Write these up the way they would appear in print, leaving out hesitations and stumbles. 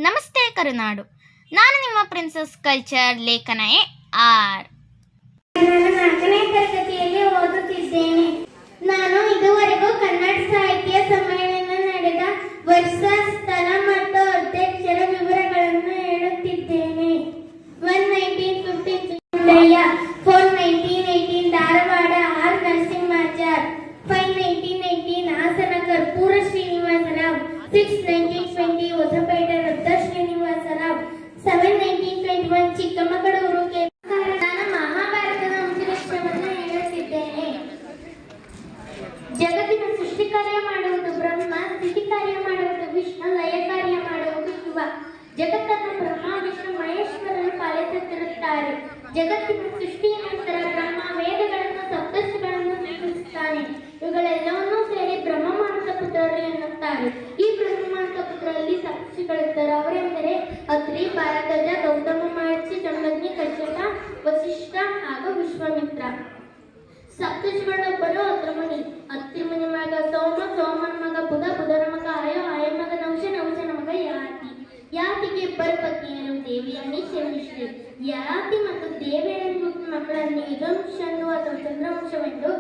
ನಮಸ್ತೆ ಕರುನಾಡು. ನಾನು ನಿಮ್ಮ ಪ್ರಿನ್ಸಸ್ ಕಲ್ಚರ್ ಲೇಖನ ಆರ್. ನಾನು 4ನೇ ತರಗತಿಯಲ್ಲಿ ಓದುತ್ತಿದ್ದೇನೆ. ನಾನು ಇದುವರೆಗೂ ಕನ್ನಡ ಸಾಹಿತ್ಯ ಸಮ್ಮೇಳನ ನಡೆದ ವರ್ಷ, ಸ್ಥಳ ಮತ್ತು ಅಧ್ಯಕ್ಷರ ವಿವರಗಳನ್ನು ಹೇಳುತ್ತಿದ್ದೇನೆ. 1915 ಸುಂದರಯ್ಯ, 1918 ಧಾರವಾಡ ಆರ್ ನರಸಿಂಹಾಚಾರ್, 1918 ಹಾಸನ ಕರ್ಪೂರ ಶ್ರೀನಿವಾಸರಾವ್, 1920 ಹೊಸಪೇಟೆ ರಕ್ತ ಶ್ರೀನಿವಾಸರಾವ್, 1921 ಚಿಕ್ಕಮಗಳೂರು ಕೆ. ನಾನು ಮಹಾಭಾರತದ ಅಂಶವನ್ನು ಹೇಳುತ್ತಿದ್ದೇನೆ. ಜಗತ್ತಿನ ಸೃಷ್ಟಿ ಕಾರ್ಯ ಮಾಡುವುದು ಬ್ರಹ್ಮ, ಸ್ಥಿತಿ ಕಾರ್ಯ ಮಾಡುವುದು ವಿಷ್ಣು, ಲಯ ಕಾರ್ಯ ಮಾಡುವುದು ಶಿವ. ಜಗತ್ತನ್ನು ಬ್ರಹ್ಮ, ವಿಷ್ಣು, ಮಹೇಶ್ವರರು ಪಾಲಿಸುತ್ತಿರುತ್ತಾರೆ. ಜಗತ್ತಿನ ಸೃಷ್ಟಿಯ ನಂತರ ಬ್ರಹ್ಮ ವೇದಗಳನ್ನು, ಸಪ್ತರ್ಷಿಗಳನ್ನು ಸೃಷ್ಟಿಸುತ್ತಾನೆ. ಇವುಗಳೆಲ್ಲವನ್ನೂ ಸೇರಿ ಬ್ರಹ್ಮಮಾನಸ ಪುತ್ರರು ಎನ್ನುತ್ತಾರೆ. ಈ ಬ್ರಹ್ಮಮಾನಸ ಪುತ್ರರಲ್ಲಿ ಸಪ್ತರ್ಷಿಗಳಿದ್ದರು. ಅವರೆಂದರೆ ಅತ್ರಿ, ಭಾರದ್ವಾಜ, ಗೌತಮ ಮಹರ್ಷಿ, ಜಮದಗ್ನಿ, ಕಶ್ಯಪ, ವಸಿಷ್ಠ ಹಾಗೂ ವಿಶ್ವಾಮಿತ್ರ. ಸಪ್ತರ್ಷಿಗಳೊಬ್ಬರು ಅತ್ರಿಮುನಿ. ಅತ್ರಿಮುನಿ ಮಗ ಸೋಮ, ಸೋಮನ ಮಗ ಬುಧ, ಬುಧನ ಮಗ ಆಯೋ, ಆಯ ಮಗ ನಹುಷ, ನಹುಷನ ಮಗ ಯಾತಿ. ಯಾತಿಗೆ ಇಬ್ಬರು ಪತ್ನಿಯರು, ದೇವಯಾನಿ, ಶರ್ಮಿಷ್ಠೆ. ಯಾತಿ ಮತ್ತು ದೇವಯಾನಿ ಹುಟ್ಟಿದ ಮಕ್ಕಳನ್ನು ಯದುವಂಶವೆಂದು ಅಥವಾ ಚಂದ್ರವಂಶವೆಂದು,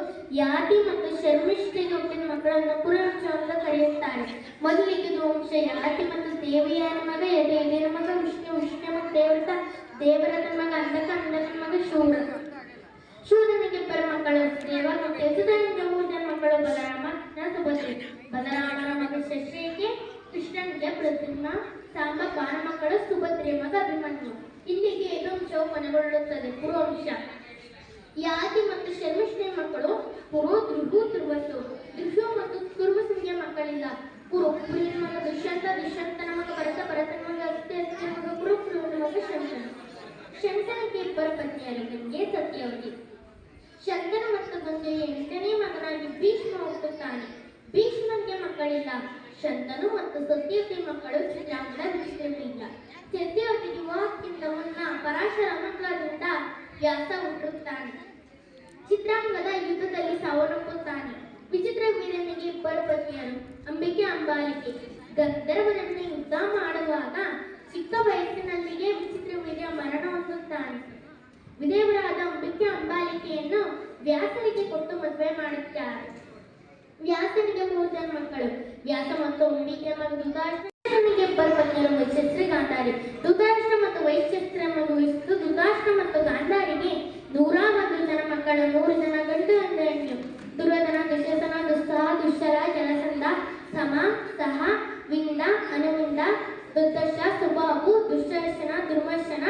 ಯಾತಿ ಮತ್ತು ಶರ್ಮಿಷ್ಠೆಗೆ ಹುಟ್ಟಿದ ಮಕ್ಕಳನ್ನು ಪುರವಂಶವೆಂದು ಕರೆಯುತ್ತಾರೆ. ಮೊದಲಿಗೆ ವಂಶ ಯಾತಿ ಮತ್ತು ದೇವಯಾನಿ ಮಗ ಯದು, ಯದುವಿನ ಮಗ ವಿಷ್ಣು, ವಿಷ್ಣು ಮತ್ತು ದೇವರಥ, ದೇವರಥನ ಮಗ ಅಂಧಕ, ಅಂಧಕನ ಮಗ ಶೂರ. ಶೂರನಿಗೆ ಇಬ್ಬರು ಮಕ್ಕಳು, ದೇವ ಮತ್ತು ಯಶೋಧನಿಗೆ 3 ಜನ ಮಕ್ಕಳು, ಬಲರಾಮ, ಕೃಷ್ಣ, ಸುಭದ್ರೆ. ಬಲರಾಮನ ಮಗ ಶಶಿಗೆ, ಕೃಷ್ಣನಿಗೆ ಪ್ರದ್ಯುಮ್ನ, ಸಾಂಬ, ಬಾನ ಮಕ್ಕಳು, ಸುಭದ್ರೆ ಮಗ ಅಭಿಮನ್ಯು. ಇಲ್ಲಿಗೆ ಯದುವಂಶವು ಕೊನೆಗೊಳ್ಳುತ್ತದೆ. ಪುರುವಂಶ. ಯಾತಿ ಮತ್ತು ಶರ್ಮಿಷ್ಠೆ ಮಕ್ಕಳು ಪುರು, ಧ್ರುವು, ತುರ್ವಸು. ಧ್ರುವು ಮತ್ತು ತುರ್ವಸುವಿಗೆ ಮಕ್ಕಳಿಲ್ಲ. ಪುರಿನ ಮಗ ದುಷ್ಯಂತ, ದುಷ್ಯಂತನ ಮಗ ಭರತ, ಭರತನ ಮಗ ಅಸ್ತಿ, ಅಸ್ತಿಯ ಮಗ ಪುರು, ಪುರುವಿನ ಮಗ ಶಂತನು. ಶಂತನಿಗೆ ಇಬ್ಬರು ಪತ್ನಿಯರು, ಗಂಗೆ, ಸತ್ಯವತಿ. ಶಂತನು ಮತ್ತು ಗಂಗೆಯ 8ನೇ ಮಗನಾಗಿ ಭೀಷ್ಮ ಹುಟ್ಟುತ್ತಾನೆ. ಭೀಷ್ಮನಿಗೆ ಮಕ್ಕಳಿಲ್ಲ. ಶಂತನು ಮತ್ತು ಸತ್ಯವತಿ ಮಕ್ಕಳು ಚಿತ್ರಾಂಗದ, ವಿಚಿತ್ರವೀರ್ಯ. ಸತ್ಯವತಿಗೆ ವಿವಾಹಕ್ಕಿಂತ ಮುನ್ನ ಪರಾಶರ ಮಂತ್ರದಿಂದ ವ್ಯಾಸ ಹುಟ್ಟುತ್ತಾನೆ. ಚಿತ್ರಾಂಗದ ಯುದ್ಧದಲ್ಲಿ ಸಾವನ್ನಪ್ಪುತ್ತಾನೆ. ವಿಚಿತ್ರವೀರ್ಯನಿಗೆ ಇಬ್ಬರು ಪತ್ನಿಯರು, ಅಂಬಿಕೆ, ಅಂಬಾಲಿಕೆ. ಗಂಧರ್ವರನ್ನು ಯುದ್ಧ ಮಾಡುವಾಗ ಚಿಕ್ಕ ವಯಸ್ಸಿನಲ್ಲಿಯೇ ವಿಚಿತ್ರವೀರ್ಯ ಮರಣ ಹೊಂದುತ್ತಾನೆ. ವಿದೇವರಾದ ಅಂಬಿಕೆ ಅಂಬಾಲಿಕೆಯನ್ನು ವ್ಯಾಸರಿಗೆ ಕೊಟ್ಟು ಮದುವೆ ಮಾಡುತ್ತಾರೆ. ವ್ಯಾಸನಿಗೆ 3 ಜನ ಮಕ್ಕಳು, ವ್ಯಾಸ ಮತ್ತು ಅಂಬಿಕೆ ಮಗ ಧೃತರಾಷ್ಟ್ರನಿಗೆ ಇಬ್ಬರು ಪತ್ನಿಯರು, ವೈಶಸ್ತ್ರಿ, ಗಾಂಧಾರಿ. ಧೃತರಾಷ್ಟ್ರ ಮತ್ತು ವೈಶಸ್ತ್ರಿ ಮದುವಿಸಿದ್ದು. ಧೃತರಾಷ್ಟ್ರ ಮತ್ತು ಗಾಂಧಾರಿಗೆ 101 ಜನ ಮಕ್ಕಳು, 100 ಜನ ಗಂಡು, 1 ಹೆಣ್ಣು. ದುರ್ಯೋಧನ, ದುಶ್ಶಸನ, ದುಸ್ಸಹ, ದುಶ್ಶಲ, ಜಲಸಂಧ, ಸಮ, ಸಹ, ವಿಂದ, ಅನುವಿಂದ, ದುರ್ದರ್ಶ, ಸುಬಾಹು, ದುಶ್ಶರ್ಷನ, ದುರ್ಮರ್ಶನ,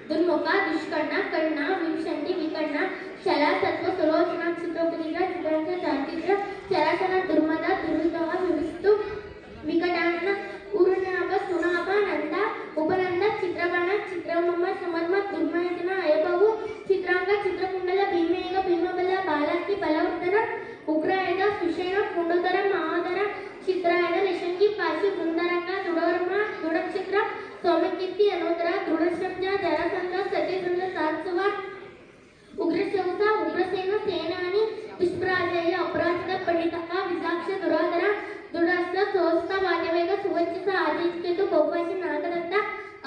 ದುರ್ಮುಖ, ದುಷ್ಕರ್ಣ, ಕರ್ಣ, ವಿಂಶಂತಿ, ವಿಕರ್ಣ, ಶಲ, ಸತ್ವ, ಸುಲೋಚನ, ಚಿತ್ರೋಪತಿಗ, ಚಿತ್ರಾಂಶ, ಚಾಚಿತ್ರ, ಚರಸನ, ದುರ್ಮದ, ದುರುದಹ, ವಿವಿಸ್ತು, ವಿಕಟಾನನ, ಉರುನಾಭ, ಸುನಾಭ, ನಂದ, ಉಪನಂದ, ಚಿತ್ರಬಾಣ, ಚಿತ್ರಮಮ್ಮ, ಸಮರ್ಮ, ದುರ್ಮಯಜನ, ಅಯಭವು, ಚಿತ್ರಾಂಗ, ಚಿತ್ರಕುಂಡಲ, ಭೀಮೇಗ, ಭೀಮಬಲ, ಬಾಲಕಿ, ಬಲವರ್ಧನ, ಉಗ್ರಾಯದ, ಸುಷೇಣ, ಕುಂಡುಧರ, ಮಹಾಧರ, ಚಿತ್ರಾಯದ, ಲಶಂಗಿ, ಪಾಶಿ, ಬೃಂದರಂಗ, ದೃಢವರ್ಮ, ದೃಢಕ್ಷಿತ್ರ, ಸೌಮ್ಯಕೀರ್ತಿ, ಅನೋದರ, ದೃಢಸಂಜ, ಜರಸಂಧ, ಸತ್ಯಸಂಧ, ಸಾತ್ಸುವ, ಉಗ್ರಶೌಸ, ಉಗ್ರಸೇನ, ಸೇನಾನಿ, ಪುಷ್ಪರಾಜೇಯ, ಅಪರಾಜಿತ, ಪಂಡಿತಕ, ವಿಸಾಕ್ಷ, ದುರಾಧರ, ದುರಾಸ್ತ್ರ, ಸೋಸ್ತ, ವಾದ್ಯವೇಗ, ಸುವಂಚಿತ, ಆದಿತ್ಯತು, ಬಹುಭಾಷಿ, ನಾಗದತ್ತ,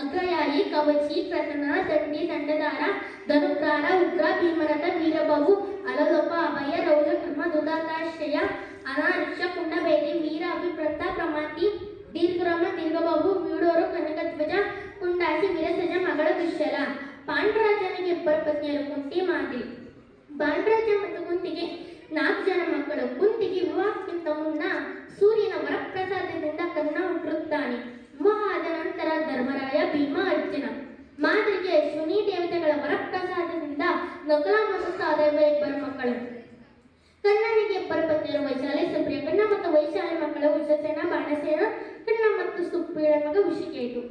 ಅಗ್ರಯಾಯಿ, ಕವಚಿ, ಪ್ರತನ, ದಂಡಿ, ದಂಡಧಾರ, ಧನುಗ್ರಾರ, ಉಗ್ರ, ಭೀಮರಥ, ವೀರಬಾಹು, ಅಲಲೋಪ, ಅಭಯ, ರೌಜ, ಕರ್ಮ, ದುದಾತಾಶ್ರಯ, ಅನಾರಿಕ್ಷ, ಕುಂಡಬೇದಿ, ವೀರ, ಅಭಿಪ್ರಂತ, ಪ್ರಮಾತಿ, ದೀರ್ಘರಾಮ, ದೀರ್ಘಬಾಹು, ವೀಡೋರು, ಕನಕಧ್ವಜ, ಕುಂಡಾಸಿ, ವೀರಸಜ, ಮಗಳ ದುಶ್ಶಲ. ಪಾಂಡರಾಜನಿಗೆ ಇಬ್ಬರು ಪತ್ನಿಯರು, ಕುಂತಿ, ಮಾದ್ರಿ. ಪಾಂಡರಾಜ ಮತ್ತು ಕುಂತಿಗೆ 4 ಜನ ಮಕ್ಕಳು. ಕುಂತಿಗೆ ವಿವಾಹಕ್ಕಿಂತ ಮುನ್ನ ಸೂರ್ಯನ ವರಪ್ರಸಾದದಿಂದ ಕರ್ಣ ಹುಟ್ಟುತ್ತಾನೆ. ವಿವಾಹ ಆದ ನಂತರ ಧರ್ಮರಾಯ, ಭೀಮ, ಅರ್ಜುನ. ಮಾದ್ರಿಗೆ ಅಶ್ವಿನಿ ದೇವತೆಗಳ ವರಪ್ರಸಾದದಿಂದ ನಕಲ ಮತ್ತು ಸಹದೇವ ಇಬ್ಬರು ಮಕ್ಕಳು. ಕರ್ಣನಿಗೆ ಇಬ್ಬರು ಪತ್ನಿಯರು, ವೈಶಾಲಿ, ಸುಪ್ರಿಯ. ಕರ್ಣ ಮತ್ತು ವೈಶಾಲಿ ಮಕ್ಕಳು ವಿಶ್ವಸೇನ, ಬಾಣಸೇನ. ಕರ್ಣ ಮತ್ತು ಸುಪ್ರಿಯ ಮಗ ವಿಷಿಕೇತು.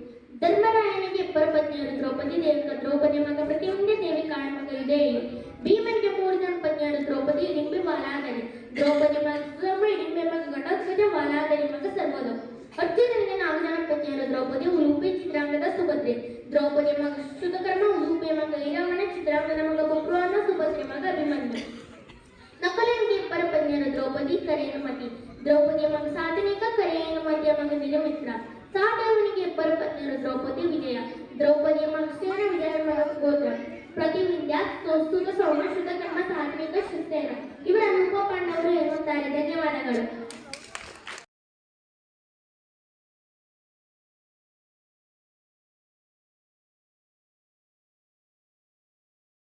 ಧರ್ಮರಾಯನಿಗೆ ಇಬ್ಬರು ಪತ್ನಿಯರು, ದ್ರೌಪದಿ, ದೇವಿಕ. ದ್ರೌಪದಿ ಮಗ ಪ್ರತಿಯೊಂದೇ, ದೇವಿಕಾಳ ಮಗ ಯುಧೇಯಿ. ಭೀಮನಿಗೆ 3 ಜನ ಪತ್ನಿಯರು, ದ್ರೌಪದಿ, ಹಿಡಿಂಬೆ, ವಾಲಾದರಿ. ದ್ರೌಪದಿ ಮಗ ಸುಧರ್ಮ, ಹಿಡಿಂಬೆ ಮಗ ಘಟೋತ್ಕಚ, ವಾಲಾದರಿ ಮಗ ಸರ್ವದ. ಅರ್ಜುನನಿಗೆ 4 ಜನ ಪತ್ನಿಯರು, ದ್ರೌಪದಿ, ಉಲೂಪಿ, ಚಿತ್ರಾಂಗದ, ಸುಭದ್ರೆ. ದ್ರೌಪದಿ ಮಗ ಶ್ರುತಕರ್ಮ, ಉಲೂಪಿಯ ಮಗ ಈರಾವಣ, ಚಿತ್ರಾಂಗದ ಮಗ ಬಬ್ರುವಾನ, ಸುಭದ್ರೆ ಮಗ ಅಭಿಮನ್ಯು. ನಕಲನಿಗೆ ಇಬ್ಬರು ಪತ್ನಿಯರು, ದ್ರೌಪದಿ, ಕರೇನುಮತಿ. ದ್ರೌಪದಿಯ ಮಗ ಸಾಧನಿಕ, ಕರೇನುಮತಿಯ ಮಗ ನಿಜಮಿತ್ರ. ಸಹದೇವನಿಗೆ ಇಬ್ಬರು ಪತ್ನಿಯರು, ದ್ರೌಪದಿಯ ಮತ್ಸ್ಯೇನ ವಿಜಯ ಗೋತ್ರ ಪ್ರತಿವಿದ್ಯ ಸ್ಥೂಲ ಸೌಮ್ಯ ಶುದ್ಧ ಕರ್ಮ ಸಾತ್ವಿಕ ಶಿಸ್ತೇನ ಇವರ ರೂಪ ಪಾಂಡವರು ಎನ್ನುತ್ತಾರೆ. ಧನ್ಯವಾದಗಳು.